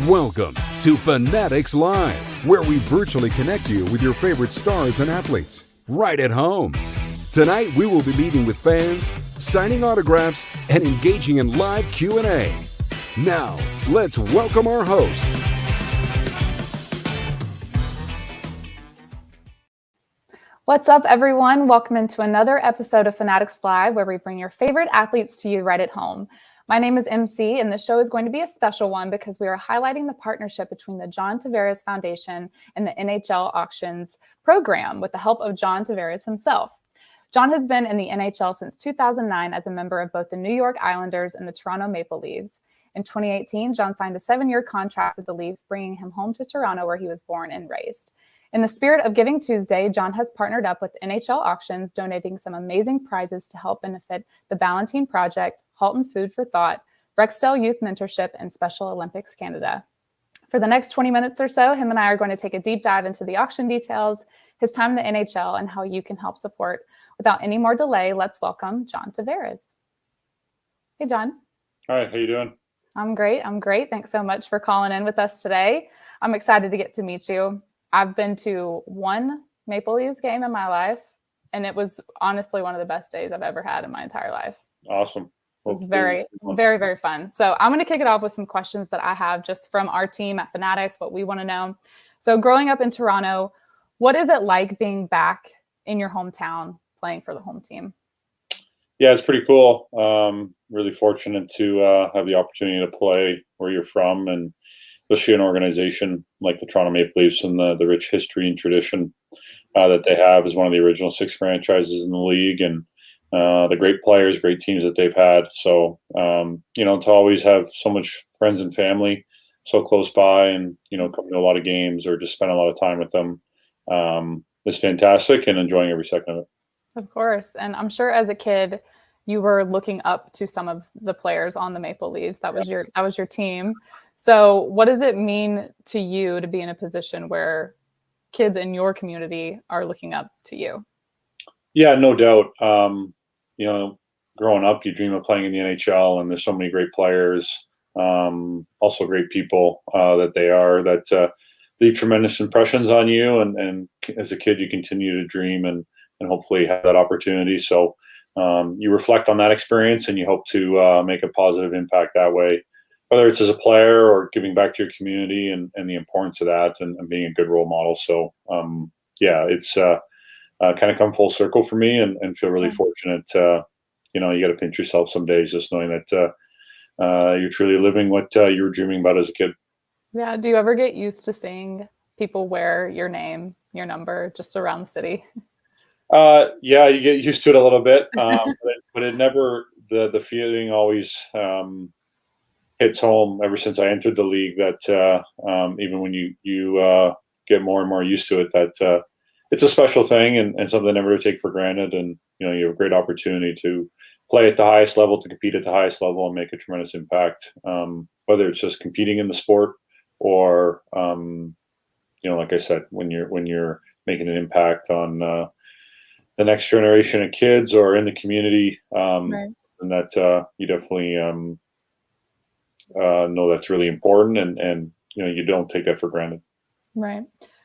Welcome to Fanatics Live, where we virtually connect you with your favorite stars and athletes right at home. Tonight, we will be meeting with fans, signing autographs, and engaging in live Q&A. Now, let's welcome our host. What's up, everyone? Welcome into another episode of Fanatics Live, where we bring your favorite athletes to you right at home. My name is MC, and the show is going to be a special one because we are highlighting the partnership between the John Tavares Foundation and the NHL Auctions program with the help of John Tavares himself. John has been in the NHL since 2009 as a member of both the New York Islanders and the Toronto Maple Leafs. In 2018, John signed a 7-year contract with the Leafs, bringing him home to Toronto, where he was born and raised. In the spirit of Giving Tuesday, John has partnered up with NHL Auctions, donating some amazing prizes to help benefit the Ballantine Project, Halton Food for Thought, Rexdale Youth Mentorship, and Special Olympics Canada. For the next 20 minutes or so, him and I are going to take a deep dive into the auction details, his time in the NHL, and how you can help support. Without any more delay, let's welcome John Tavares. Hey, John. Hi, how you doing? I'm great. Thanks so much for calling in with us today. I'm excited to get to meet you. I've been to one Maple Leafs game in my life, and it was honestly one of the best days I've ever had in my entire life. Awesome. It was very, very fun. So I'm going to kick it off with some questions that I have just from our team at Fanatics, what we want to know. So growing up in Toronto, what is it like being back in your hometown playing for the home team? Yeah, it's pretty cool. Really fortunate to have the opportunity to play where you're from, and especially an organization like the Toronto Maple Leafs and the rich history and tradition that they have as one of the original 6 franchises in the league, and the great players, great teams that they've had. So, to always have so much friends and family so close by and, coming to a lot of games or just spend a lot of time with them is fantastic, and enjoying every second of it. Of course. And I'm sure as a kid, you were looking up to some of the players on the Maple Leafs. That was your team. So what does it mean to you to be in a position where kids in your community are looking up to you? Yeah, no doubt. Growing up, you dream of playing in the NHL, and there's so many great players, also great people that leave tremendous impressions on you. And as a kid, you continue to dream and hopefully have that opportunity. So you reflect on that experience, and you hope to make a positive impact that way, whether it's as a player or giving back to your community and the importance of that and being a good role model. So, it's kind of come full circle for me, and feel really fortunate. You got to pinch yourself some days just knowing that you're truly living what you were dreaming about as a kid. Yeah. Do you ever get used to seeing people wear your name, your number just around the city? Yeah, you get used to it a little bit, but it never, the feeling always hits home ever since I entered the league, that even when you get more and more used to it, that it's a special thing and something never to take for granted. And, you have a great opportunity to play at the highest level, to compete at the highest level, and make a tremendous impact, whether it's just competing in the sport or, like I said, when you're making an impact on the next generation of kids or in the community, right. And that you definitely know that's really important, and you don't take that for granted. Right.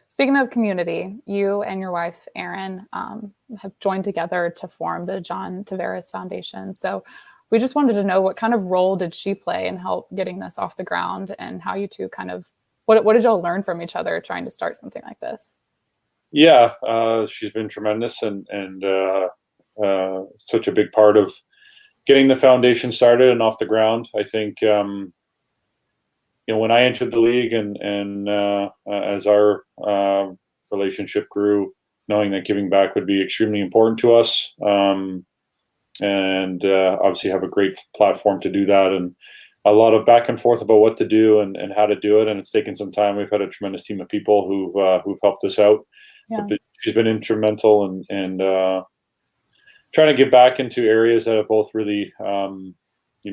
Speaking of community, you and your wife, Erin, have joined together to form the John Tavares Foundation. So we just wanted to know, what kind of role did she play in help getting this off the ground, and how you two what did y'all learn from each other trying to start something like this? Yeah, she's been tremendous and such a big part of getting the foundation started and off the ground. I think, when I entered the league and as our relationship grew, knowing that giving back would be extremely important to us, and obviously have a great platform to do that, and a lot of back and forth about what to do and how to do it. And it's taken some time. We've had a tremendous team of people who've helped us out. Yeah. But she's been instrumental and trying to get back into areas that have both really,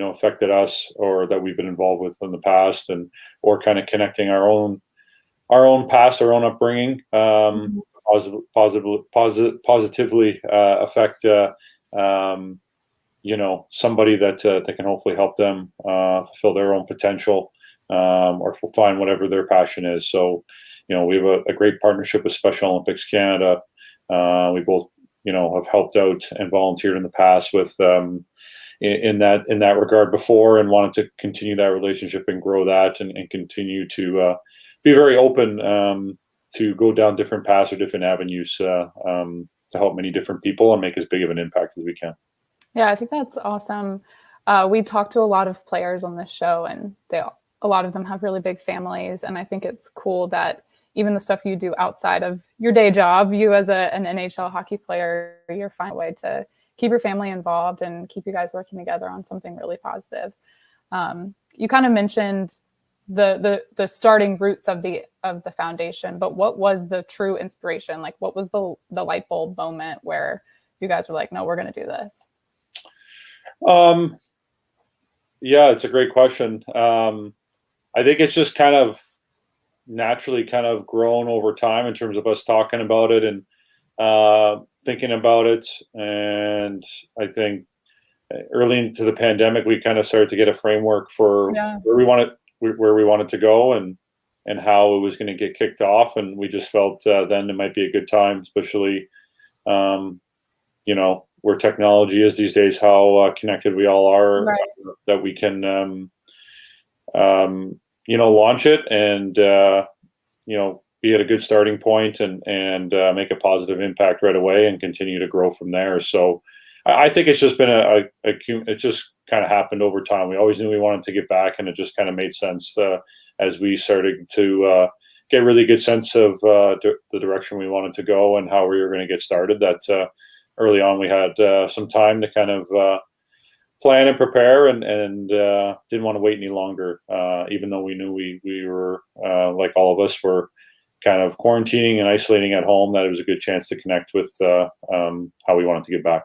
affected us, or that we've been involved with in the past, or kind of connecting our own past, our own upbringing, positively affect, somebody that can hopefully help them fulfill their own potential or find whatever their passion is. So, we have a great partnership with Special Olympics Canada. We both, have helped out and volunteered in the past with in that regard before, and wanted to continue that relationship and grow that, and continue to be very open to go down different paths or different avenues to help many different people and make as big of an impact as we can. Yeah, I think that's awesome. We talked to a lot of players on this show, and a lot of them have really big families. And I think it's cool that even the stuff you do outside of your day job, you as an NHL hockey player, you're finding a way to keep your family involved and keep you guys working together on something really positive. You kind of mentioned the starting roots of the foundation, but what was the true inspiration? Like, what was the light bulb moment where you guys were like, no, we're going to do this? Yeah, it's a great question. I think it's just kind of naturally kind of grown over time in terms of us talking about it and thinking about it. And I think early into the pandemic, we kind of started to get a framework for where we wanted to go and how it was going to get kicked off. And we just felt then it might be a good time, especially, where technology is these days, how connected we all are, right, that we can, launch it and, be at a good starting point and make a positive impact right away and continue to grow from there. So I think it's just been it just kind of happened over time. We always knew we wanted to get back, and it just kind of made sense as we started to get a really good sense of the direction we wanted to go and how we were going to get started. That early on we had some time to kind of plan and prepare, and didn't want to wait any longer, even though we knew we were, like all of us, were kind of quarantining and isolating at home, that it was a good chance to connect with how we wanted to get back.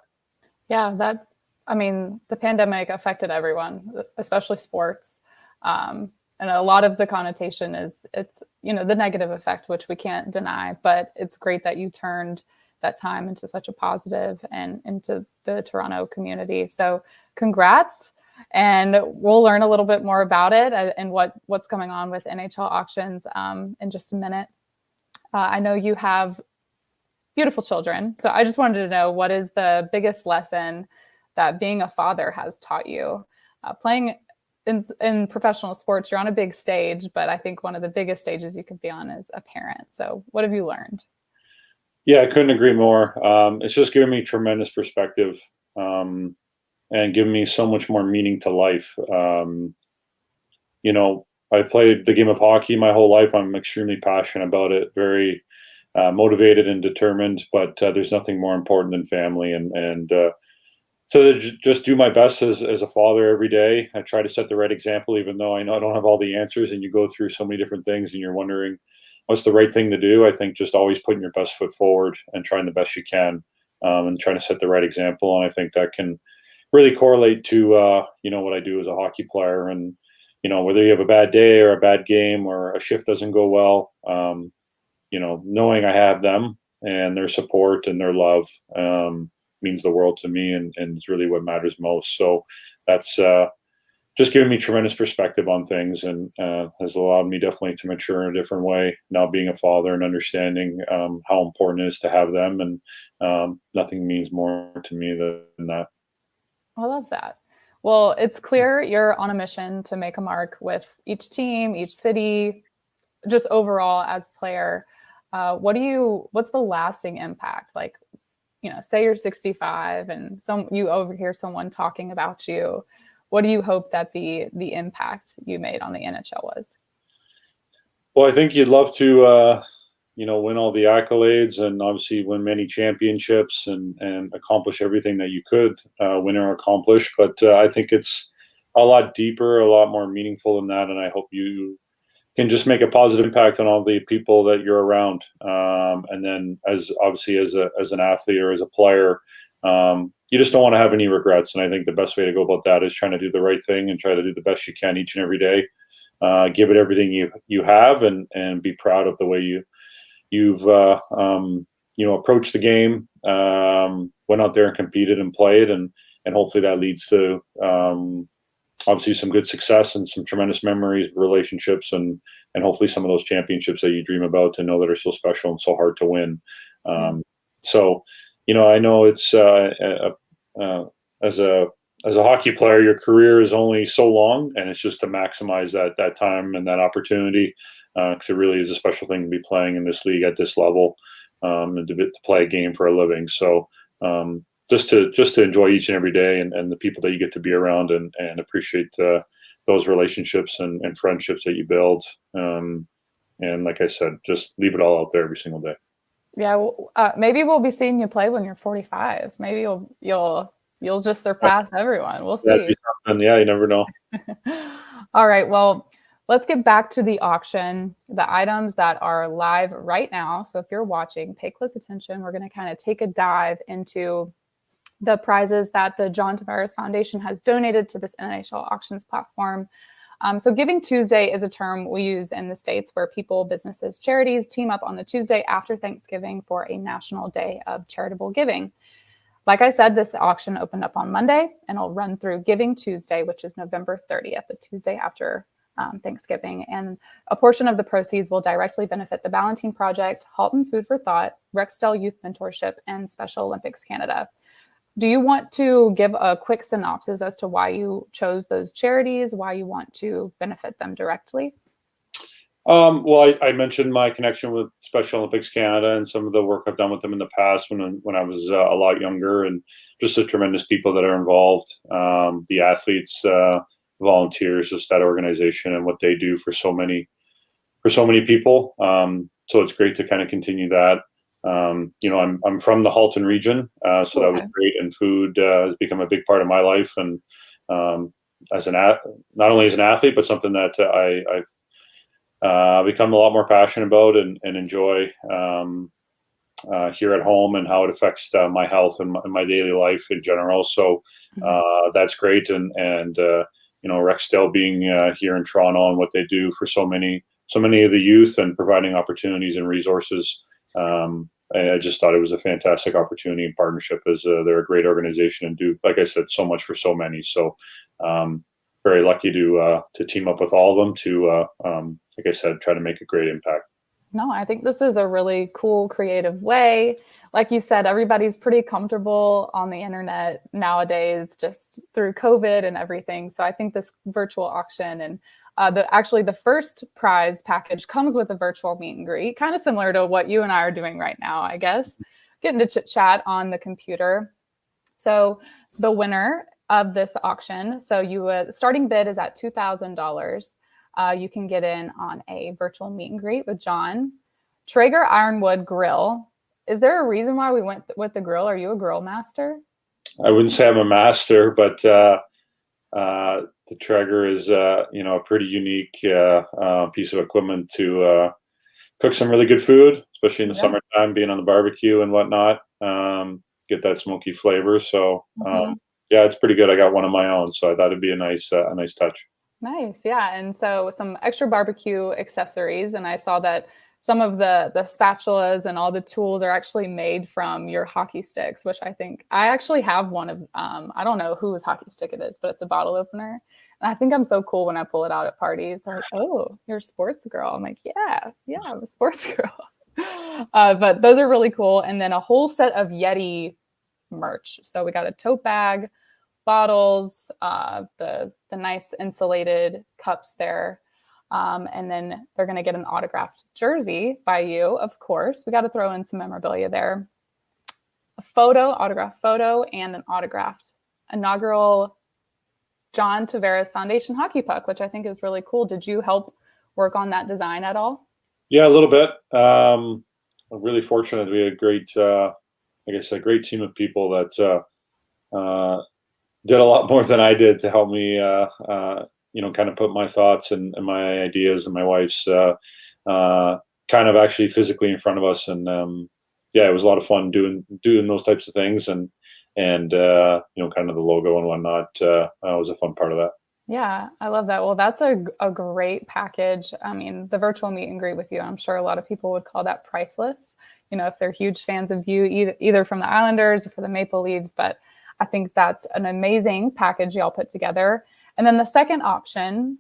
Yeah, the pandemic affected everyone, especially sports. And a lot of the connotation is it's the negative effect, which we can't deny, but it's great that you turned that time into such a positive and into the Toronto community. So congrats. And we'll learn a little bit more about it and what's going on with NHL auctions in just a minute. I know you have beautiful children. So I just wanted to know, what is the biggest lesson that being a father has taught you? Playing in professional sports, you're on a big stage, but I think one of the biggest stages you could be on is a parent. So what have you learned? Yeah, I couldn't agree more. It's just given me tremendous perspective and given me so much more meaning to life. I played the game of hockey my whole life. I'm extremely passionate about it, very motivated and determined, but there's nothing more important than family. And so just do my best as a father every day. I try to set the right example, even though I know I don't have all the answers, and you go through so many different things and you're wondering what's the right thing to do. I think just always putting your best foot forward and trying the best you can, and trying to set the right example. And I think that can really correlate to, what I do as a hockey player. And, whether you have a bad day or a bad game or a shift doesn't go well, knowing I have them and their support and their love means the world to me, and it's really what matters most. So that's just given me tremendous perspective on things, and has allowed me definitely to mature in a different way now, being a father and understanding how important it is to have them. And nothing means more to me than that. I love that. Well, it's clear you're on a mission to make a mark with each team, each city, just overall as a player. What's the lasting impact? Like, say you're 65 and you overhear someone talking about you. What do you hope that the impact you made on the NHL was? Well, I think you'd love to, win all the accolades and obviously win many championships and accomplish everything that you could win or accomplish. But I think it's a lot deeper, a lot more meaningful than that. And I hope you can just make a positive impact on all the people that you're around. And then as an athlete or as a player, you just don't want to have any regrets. And I think the best way to go about that is trying to do the right thing and try to do the best you can each and every day. Give it everything you have, and be proud of the way you've approached the game, went out there and competed and played, and hopefully that leads to obviously some good success and some tremendous memories, relationships, and hopefully some of those championships that you dream about to know that are so special and so hard to win. So, I know it's as a hockey player, your career is only so long, and it's just to maximize that time and that opportunity, because it really is a special thing to be playing in this league at this level, and to play a game for a living. So just to enjoy each and every day, and the people that you get to be around, and appreciate those relationships and friendships that you build. And like I said, just leave it all out there every single day. Yeah, well, maybe we'll be seeing you play when you're 45. Maybe you'll just surpass everyone. We'll see. Yeah, you never know. All right. Well, let's get back to the auction, the items that are live right now. So if you're watching, pay close attention. We're going to kind of take a dive into the prizes that the John Tavares Foundation has donated to this NHL auctions platform. So Giving Tuesday is a term we use in the States where people, businesses, charities team up on the Tuesday after Thanksgiving for a national day of charitable giving. Like I said, this auction opened up on Monday, and it'll run through Giving Tuesday, which is November 30th, the Tuesday after Thanksgiving. And a portion of the proceeds will directly benefit the Ballantine Project, Halton Food for Thought, Rexdale Youth Mentorship, and Special Olympics Canada. Do you want to give a quick synopsis as to why you chose those charities, why you want to benefit them directly? Well, I mentioned my connection with Special Olympics Canada and some of the work I've done with them in the past when I was a lot younger, and just the tremendous people that are involved, the athletes, volunteers, just that organization and what they do for so many people. So it's great to kind of continue that. I'm from the Halton region, so that was great, and food has become a big part of my life, and not only as an athlete, but something that I've become a lot more passionate about and enjoy here at home, and how it affects my health and my daily life in general. So that's great, and Rexdale being here in Toronto and what they do for so many of the youth and providing opportunities and resources. I just thought it was a fantastic opportunity and partnership, as they're a great organization and do, like I said, so much for so many. So very lucky to team up with all of them to, like I said, try to make a great impact. No, I think this is a really cool, creative way. Like you said, everybody's pretty comfortable on the internet nowadays, just through COVID and everything. So I think this virtual auction and the first prize package comes with a virtual meet and greet, kind of similar to what you and I are doing right now, I guess, getting to chit chat on the computer. So the winner of this auction, so starting bid is at $2,000. You can get in on a virtual meet and greet with John. Traeger Ironwood Grill. Is there a reason why we went with the grill? Are you a grill master? I wouldn't say I'm a master, but the Traeger is a pretty unique piece of equipment to cook some really good food, especially in the summertime, being on the barbecue and whatnot. Get that smoky flavor. So yeah, it's pretty good. I got one of my own, so I thought it'd be a nice touch. Nice, yeah. And so some extra barbecue accessories, and I saw that some of the spatulas and all the tools are actually made from your hockey sticks, which I actually have one of. I don't know whose hockey stick it is, but it's a bottle opener. And I think I'm so cool when I pull it out at parties. They're like, "Oh, you're a sports girl." I'm like, "Yeah, I'm a sports girl." But those are really cool. And then a whole set of Yeti merch. So we got a tote bag, bottles, the nice insulated cups there. And then they're going to get an autographed jersey by you, of course. We got to throw in some memorabilia there. Autographed photo, and an autographed inaugural John Tavares Foundation hockey puck, which I think is really cool. Did you help work on that design at all? Yeah, a little bit. I'm really fortunate. We had a great, like I said, great team of people that did a lot more than I did to help me, kind of put my thoughts and my ideas and my wife's kind of actually physically in front of us. And it was a lot of fun doing those types of things, and kind of the logo and whatnot was a fun part of that. Yeah, I love that. Well, that's a great package. I mean, the virtual meet and greet with you, I'm sure a lot of people would call that priceless, if they're huge fans of you, either from the Islanders or for the Maple Leafs. But I think that's an amazing package y'all put together. And then the second option,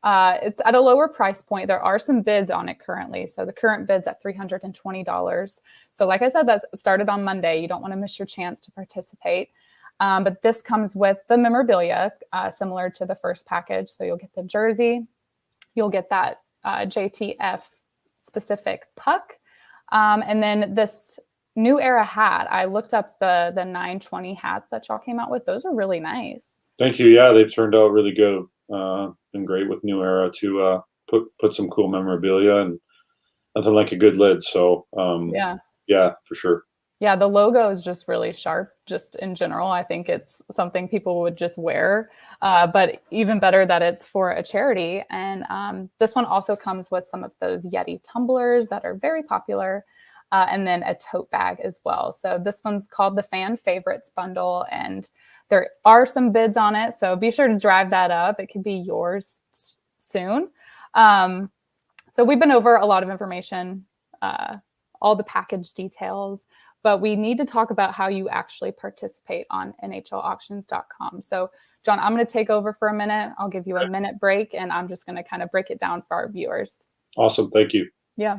it's at a lower price point. There are some bids on it currently. So the current bid's at $320. So like I said, that started on Monday. You don't want to miss your chance to participate. But this comes with the memorabilia, similar to the first package. So you'll get the jersey, you'll get that JTF specific puck. And then this new era hat, I looked up the 920 hats that y'all came out with. Those are really nice. Thank you. Yeah, they've turned out really good. Been great with New Era to put some cool memorabilia, and nothing like a good lid. So yeah, for sure. Yeah, the logo is just really sharp, just in general. I think it's something people would just wear, but even better that it's for a charity. And this one also comes with some of those Yeti tumblers that are very popular, and then a tote bag as well. So this one's called the Fan Favorites Bundle, and there are some bids on it. So be sure to drive that up. It could be yours soon. So we've been over a lot of information, all the package details, but we need to talk about how you actually participate on NHLauctions.com. So John, I'm going to take over for a minute. I'll give you a minute break, and I'm just going to kind of break it down for our viewers. Awesome. Thank you. Yeah.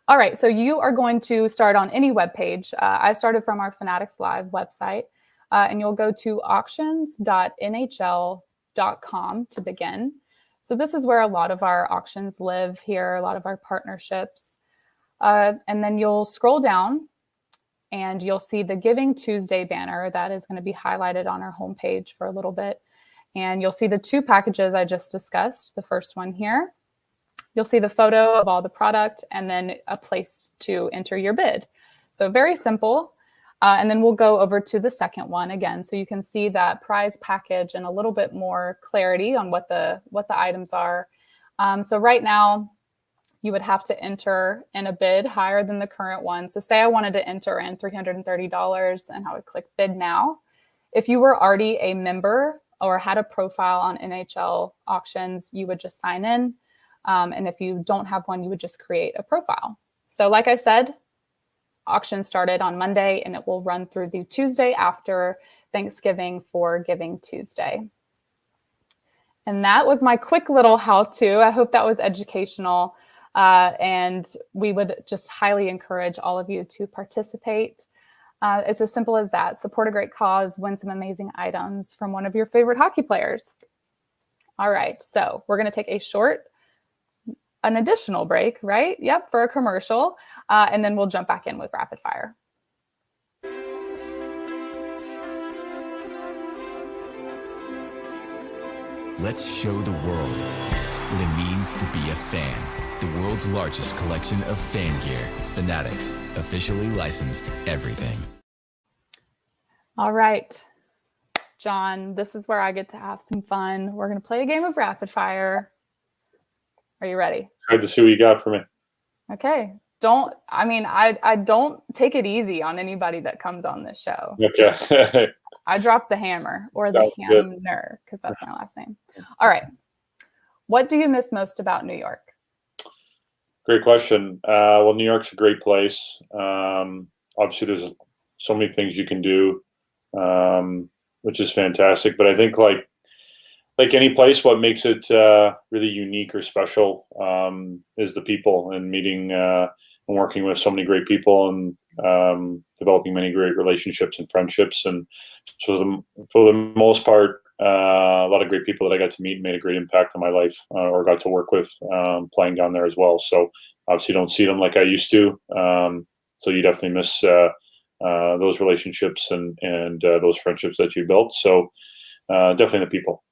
All right. So you are going to start on any web page. I started from our Fanatics Live website, and you'll go to auctions.nhl.com to begin. So this is where a lot of our auctions live here, a lot of our partnerships. And then you'll scroll down and you'll see the Giving Tuesday banner that is going to be highlighted on our homepage for a little bit. And you'll see the two packages I just discussed, the first one here. You'll see the photo of all the product and then a place to enter your bid. So very simple. And then we'll go over to the second one again, so you can see that prize package and a little bit more clarity on what the items are. So right now, you would have to enter in a bid higher than the current one. So say I wanted to enter in $330, and I would click Bid Now. If you were already a member or had a profile on NHL Auctions, you would just sign in. And if you don't have one, you would just create a profile. So like I said, auction started on Monday, and it will run through the Tuesday after Thanksgiving for Giving Tuesday. And that was my quick little how-to. I hope that was educational. And we would just highly encourage all of you to participate. It's as simple as that. Support a great cause, win some amazing items from one of your favorite hockey players. All right, so we're going to take an additional break, right? Yep, for a commercial. And then we'll jump back in with rapid fire. Let's show the world what it means to be a fan. The world's largest collection of fan gear. Fanatics, officially licensed everything. All right, John, this is where I get to have some fun. We're going to play a game of rapid fire. Are you ready? Good to see what you got for me. Okay. I don't take it easy on anybody that comes on this show. Okay. I dropped the hammer, or the hammer, because that's my last name. All right. What do you miss most about New York? Great question. Well, New York's a great place. Obviously, there's so many things you can do, which is fantastic. But I think like any place, what makes it really unique or special is the people, and meeting and working with so many great people, and developing many great relationships and friendships. And so for the most part, a lot of great people that I got to meet and made a great impact on my life, or got to work with playing down there as well. So obviously don't see them like I used to. So you definitely miss those relationships and those friendships that you built. So definitely the people.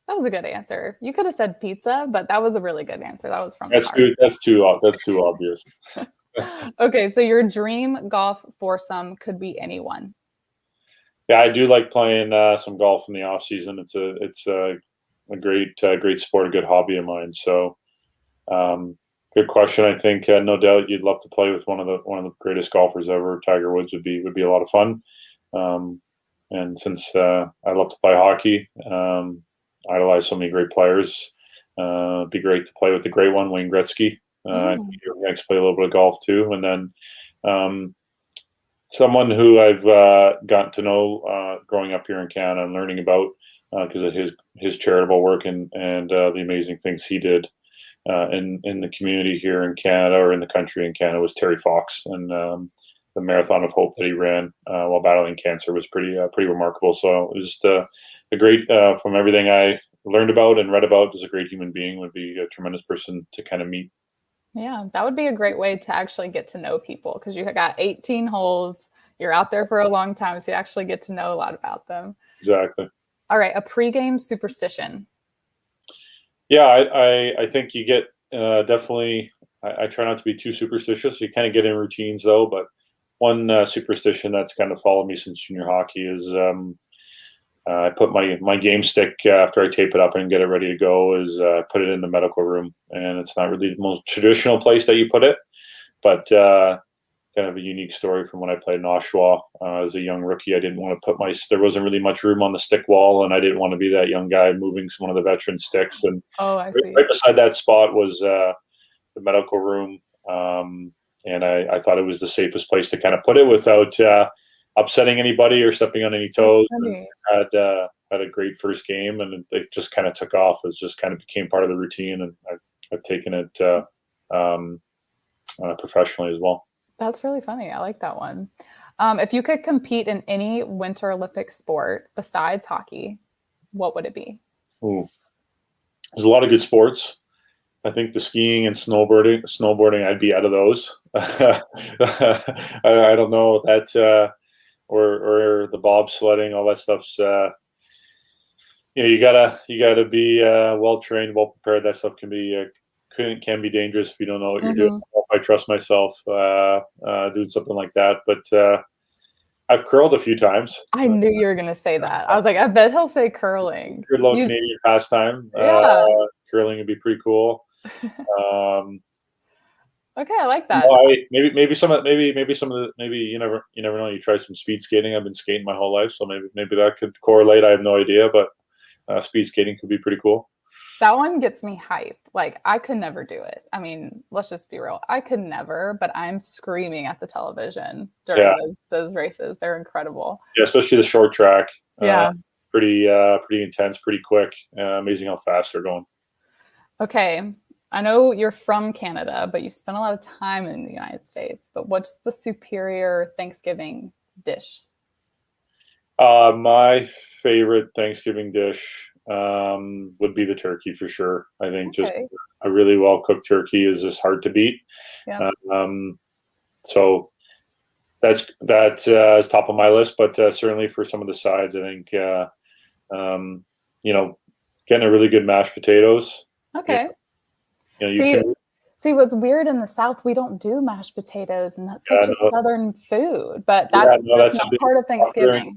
That was a good answer. You could have said pizza, but that was a really good answer. That was from that's too obvious. Okay, so your dream golf foursome could be anyone. Yeah, I do like playing some golf in the off season. It's a great sport, a good hobby of mine. So, good question. I think no doubt you'd love to play with one of the greatest golfers ever. Tiger Woods would be a lot of fun. And since I love to play hockey, idolize so many great players. It'd be great to play with the great one, Wayne Gretzky. Next, play a little bit of golf too, and then someone who I've gotten to know growing up here in Canada and learning about because of his charitable work and the amazing things he did in the community here in Canada, or in the country in Canada, was Terry Fox, and the Marathon of Hope that he ran while battling cancer was pretty remarkable. So it was just a great, from everything I learned about and read about, was a great human being, would be a tremendous person to kind of meet. Yeah, that would be a great way to actually get to know people, because you got 18 holes, you're out there for a long time, so you actually get to know a lot about them. Exactly. All right, a pregame superstition. Yeah, I think you get definitely. I try not to be too superstitious. You kind of get in routines though, but one superstition that's kind of followed me since junior hockey is I put my game stick after I tape it up and get it ready to go, is put it in the medical room. And it's not really the most traditional place that you put it, but kind of a unique story from when I played in Oshawa as a young rookie. I didn't want to there wasn't really much room on the stick wall, and I didn't want to be that young guy moving one of the veteran sticks. And I see. Right beside that spot was the medical room. And I thought it was the safest place to kind of put it without upsetting anybody or stepping on any toes. Had a great first game, and it just kind of took off. It just kind of became part of the routine, and I've taken it professionally as well. That's really funny. I like that one. If you could compete in any Winter Olympic sport besides hockey, what would it be? Ooh. There's a lot of good sports. I think the skiing and snowboarding, I'd be out of those. I don't know that, or the bobsledding, all that stuff's. You gotta be well trained, well prepared. That stuff can be dangerous if you don't know what you're doing. I trust myself doing something like that, but I've curled a few times. I knew you were going to say that. I was like, I bet he'll say curling. Good little Canadian pastime. Yeah. Curling would be pretty cool. Okay, I like that. Maybe you never know. You try some speed skating. I've been skating my whole life, so maybe that could correlate. I have no idea, but speed skating could be pretty cool. That one gets me hyped. Like, I could never do it. I mean, let's just be real. I could never, but I'm screaming at the television during those races. They're incredible. Yeah, especially the short track. Yeah. Pretty intense, pretty quick. Amazing how fast they're going. Okay. I know you're from Canada, but you spent a lot of time in the United States. But what's the superior Thanksgiving dish? My favorite Thanksgiving dish would be the turkey for sure. I think just a really well cooked turkey is just hard to beat. Yeah. So that is top of my list, but certainly for some of the sides, I think getting a really good mashed potatoes. Okay. See, what's weird in the South, we don't do mashed potatoes, and that's such a Southern food. But that's not part of Thanksgiving.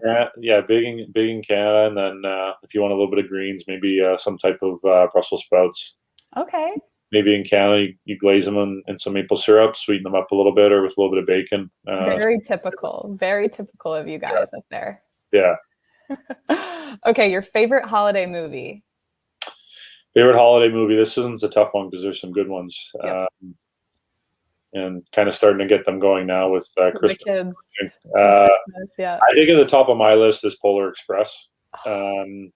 Big in Canada, and then if you want a little bit of greens, maybe some type of Brussels sprouts. Okay. Maybe in Canada, you glaze them in some maple syrup, sweeten them up a little bit, or with a little bit of bacon. Very typical of you guys up there. Yeah. Okay, your favorite holiday movie? Favorite holiday movie. This isn't a tough one because there's some good ones, and kind of starting to get them going now with Christmas. The kids. I think at the top of my list is Polar Express. Now I'm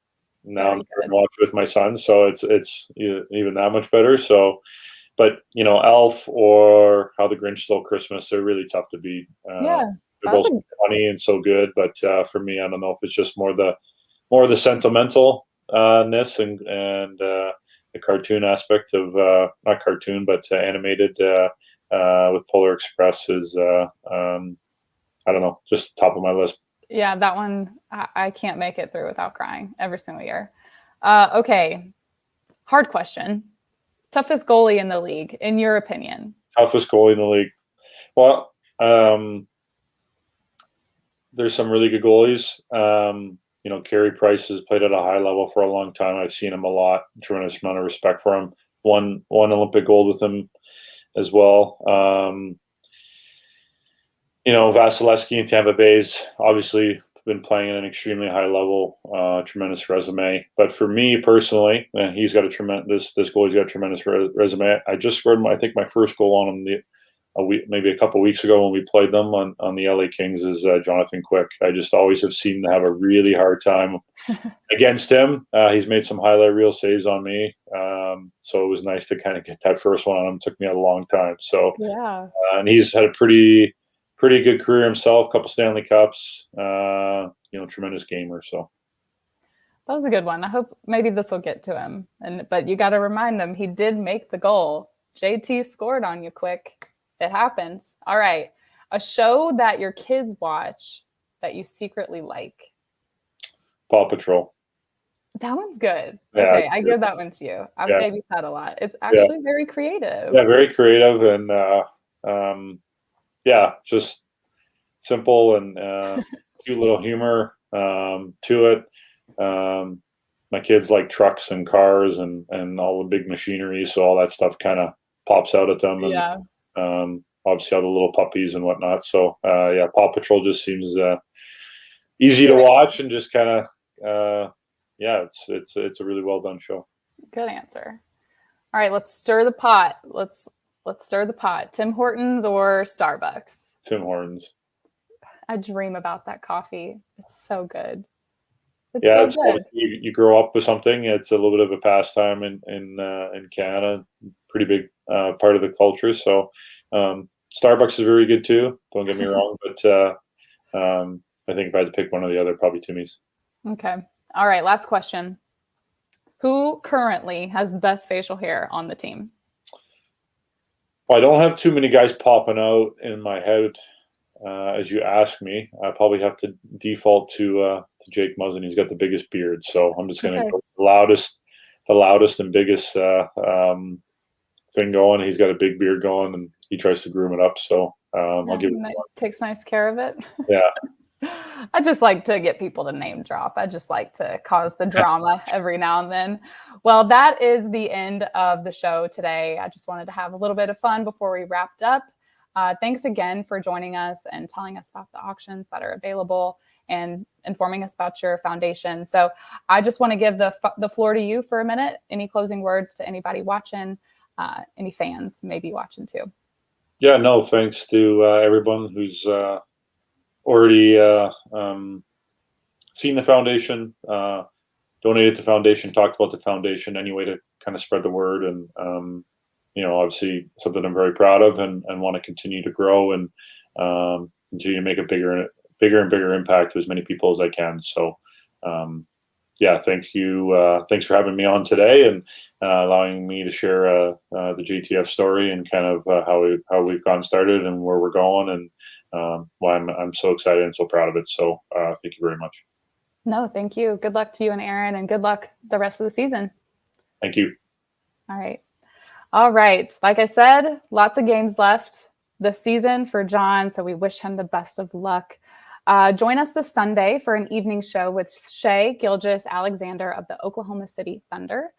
starting to watch with my son, so it's even that much better. So, but Elf or How the Grinch Stole Christmas, they're really tough to beat. They're both funny and so good, but for me, I don't know if it's just more the sentimental. Ness and the cartoon aspect of not cartoon but animated with Polar Express is I don't know, just top of my list. Yeah, that one I can't make it through without crying every single year. Okay, hard question. Toughest goalie in the league, in your opinion? Toughest goalie in the league. Well, there's some really good goalies. Carey Price has played at a high level for a long time. I've seen him a lot. Tremendous amount of respect for him. Won Olympic gold with him as well. Vasilevsky in Tampa Bay's obviously been playing at an extremely high level. Tremendous resume. But for me personally, he's got this goalie's got a tremendous resume. I just scored my first goal on him maybe a couple weeks ago when we played them on the LA Kings is Jonathan Quick. I just always have seemed to have a really hard time against him. He's made some highlight reel saves on me. So it was nice to kind of get that first one on him. It took me a long time. So yeah. And he's had a pretty good career himself, couple Stanley Cups, tremendous gamer. So that was a good one. I hope maybe this will get to him. But you got to remind him he did make the goal. JT scored on you quick. It happens. All right. A show that your kids watch that you secretly like. Paw Patrol. That one's good. Yeah, okay, I give that one to you. I've babysat a lot. It's actually very creative. Yeah, very creative and just simple and cute little humor to it. My kids like trucks and cars and all the big machinery, so all that stuff kind of pops out at them. And obviously all the little puppies and whatnot. So Paw Patrol just seems easy to watch and just kind of it's a really well done show. Good answer. All right, let's stir the pot. Let's stir the pot. Tim Hortons or Starbucks? Tim Hortons. I dream about that coffee. It's so good. It's good. You grow up with something. It's a little bit of a pastime in Canada. Pretty big part of the culture. So Starbucks is very good too. Don't get me wrong, but I think if I had to pick one or the other, probably Timmy's. Okay. All right. Last question. Who currently has the best facial hair on the team? Well, I don't have too many guys popping out in my head as you ask me. I probably have to default to Jake Muzzin. He's got the biggest beard, so I'm just going to go the loudest and biggest thing going. He's got a big beard going, and he tries to groom it up. So I'll give it to him. Takes nice care of it. Yeah. I just like to get people to name drop. I just like to cause the drama every now and then. Well, that is the end of the show today. I just wanted to have a little bit of fun before we wrapped up. Thanks again for joining us and telling us about the auctions that are available and informing us about your foundation. So I just want to give the floor to you for a minute. Any closing words to anybody watching, any fans maybe watching too? Yeah, no, thanks to everyone who's already seen the foundation, donated to foundation, talked about the foundation, any way to kind of spread the word. And, obviously something I'm very proud of and want to continue to grow and continue to make a bigger and bigger impact to as many people as I can. So, thank you. Thanks for having me on today and allowing me to share the JTF story and kind of how we've gotten started and where we're going and why I'm so excited and so proud of it. So thank you very much. No, thank you. Good luck to you and Aaron, and good luck the rest of the season. Thank you. All right. Like I said, lots of games left this season for John, so we wish him the best of luck. Join us this Sunday for an evening show with Shea Gilgeous-Alexander of the Oklahoma City Thunder.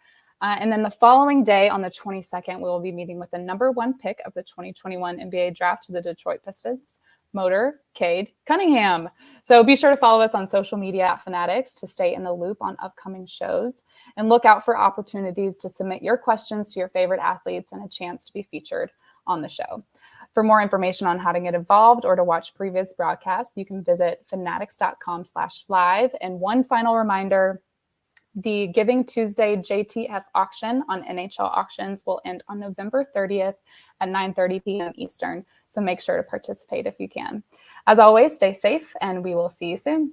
And then the following day on the 22nd, we will be meeting with the number 1 pick of the 2021 NBA draft to the Detroit Pistons, Motor Cade Cunningham. So be sure to follow us on social media at Fanatics to stay in the loop on upcoming shows and look out for opportunities to submit your questions to your favorite athletes and a chance to be featured on the show. For more information on how to get involved or to watch previous broadcasts, you can visit fanatics.com/live. And one final reminder, the Giving Tuesday JTF auction on NHL Auctions will end on November 30th at 9:30 p.m. Eastern. So make sure to participate if you can. As always, stay safe and we will see you soon.